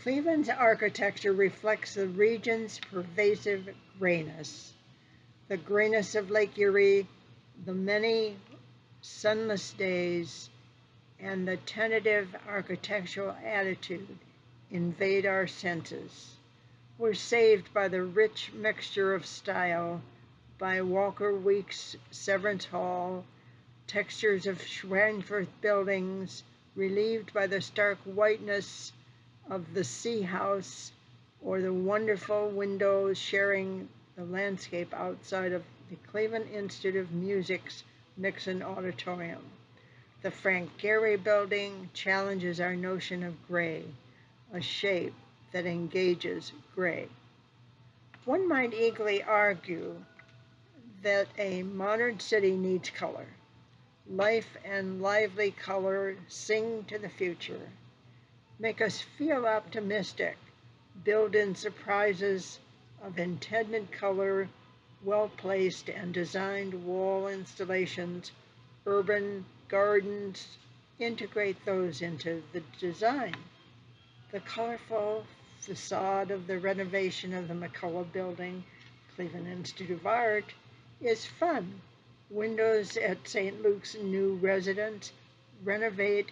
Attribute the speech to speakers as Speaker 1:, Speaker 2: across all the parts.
Speaker 1: Cleveland's architecture reflects the region's pervasive grayness. The grayness of Lake Erie, the many sunless days, and the tentative architectural attitude invade our senses. We're saved by the rich mixture of style, by Walker Weeks' Severance Hall, textures of Schweinfurth buildings, relieved by the stark whiteness of the Sea House, or the wonderful windows sharing the landscape outside of the Cleveland Institute of Music's Nixon Auditorium. The Frank Gehry Building challenges our notion of gray, a shape that engages gray. One might eagerly argue that a modern city needs color. Life and lively color sing to the future, make us feel optimistic, build in surprises of intended color, well-placed and designed wall installations, urban gardens, integrate those into the design. The colorful facade of the renovation of the McCullough Building, Cleveland Institute of Art, is fun. Windows at St. Luke's new residence renovate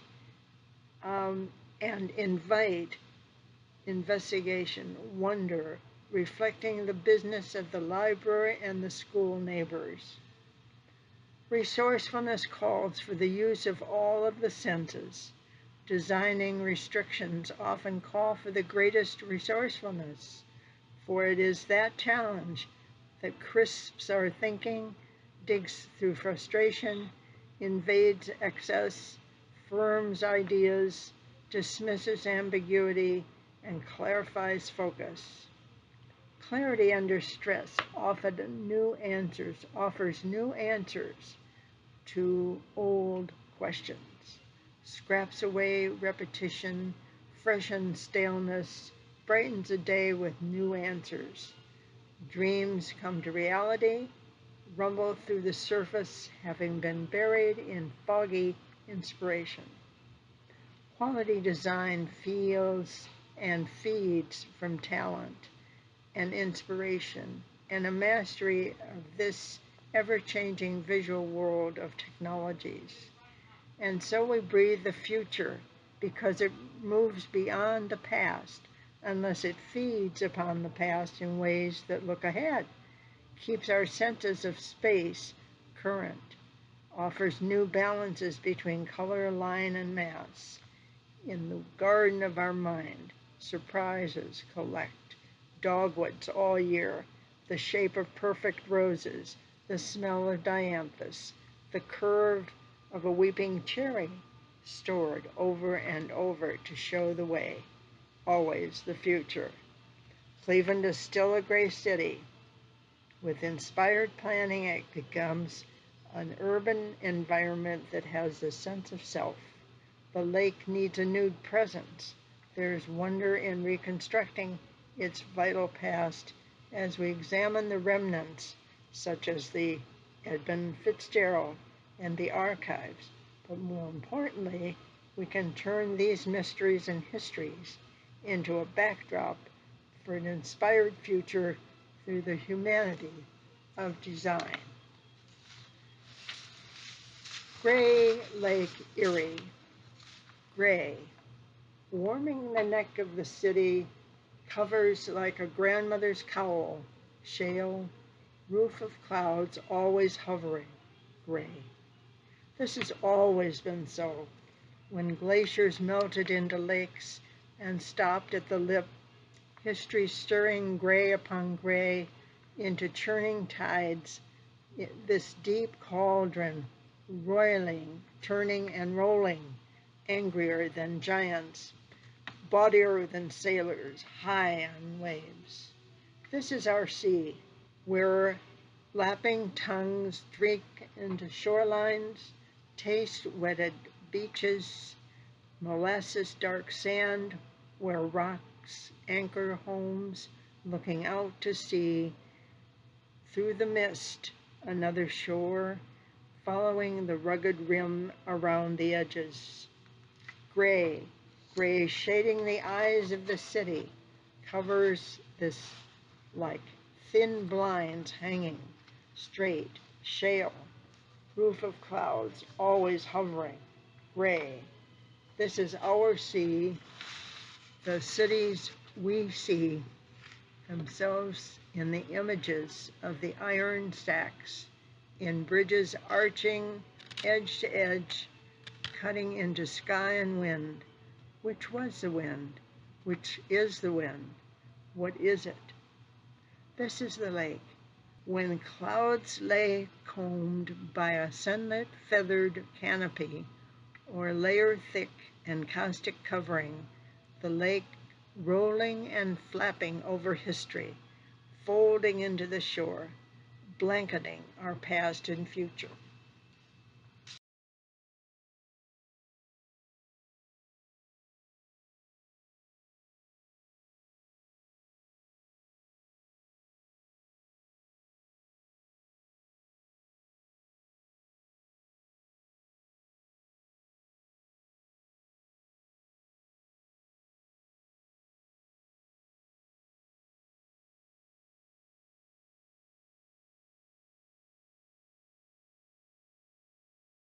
Speaker 1: and invite investigation, wonder, reflecting the business of the library and the school neighbors. Resourcefulness calls for the use of all of the senses. Designing restrictions often call for the greatest resourcefulness, for it is that challenge that crisps our thinking, digs through frustration, invades excess, firms ideas, dismisses ambiguity, and clarifies focus. Clarity under stress offers new answers to old questions, scraps away repetition, freshens staleness, brightens a day with new answers. Dreams come to reality, rumble through the surface, having been buried in foggy inspiration. Quality design feels and feeds from talent and inspiration and a mastery of this ever-changing visual world of technologies. And so we breathe the future because it moves beyond the past unless it feeds upon the past in ways that look ahead, keeps our senses of space current, offers new balances between color, line, and mass. In the garden of our mind, surprises collect, dogwoods all year, the shape of perfect roses, the smell of dianthus, the curve of a weeping cherry, stored over and over to show the way, always the future. Cleveland is still a gray city. With inspired planning, it becomes an urban environment that has a sense of self. The lake needs a nude presence. There's wonder in reconstructing its vital past as we examine the remnants, such as the Edmund Fitzgerald and the archives. But more importantly, we can turn these mysteries and histories into a backdrop for an inspired future through the humanity of design. Gray Lake Erie. Gray, warming the neck of the city, covers like a grandmother's cowl, shale, roof of clouds always hovering, gray. This has always been so. When glaciers melted into lakes and stopped at the lip, history stirring gray upon gray into churning tides, this deep cauldron, roiling, turning and rolling, angrier than giants, bawdier than sailors, high on waves. This is our sea, where lapping tongues drink into shorelines, taste wetted beaches, molasses dark sand, where rocks anchor homes, looking out to sea, through the mist, another shore, following the rugged rim around the edges. Gray, Gray shading the eyes of the city covers this like thin blinds hanging, straight, shale, roof of clouds always hovering, gray. This is our sea, the cities we see themselves in the images of the iron stacks, in bridges arching edge to edge, cutting into sky and wind. Which was the wind? Which is the wind? What is it? This is the lake. When clouds lay combed by a sunlit feathered canopy or layer thick and caustic covering, the lake rolling and flapping over history, folding into the shore, blanketing our past and future.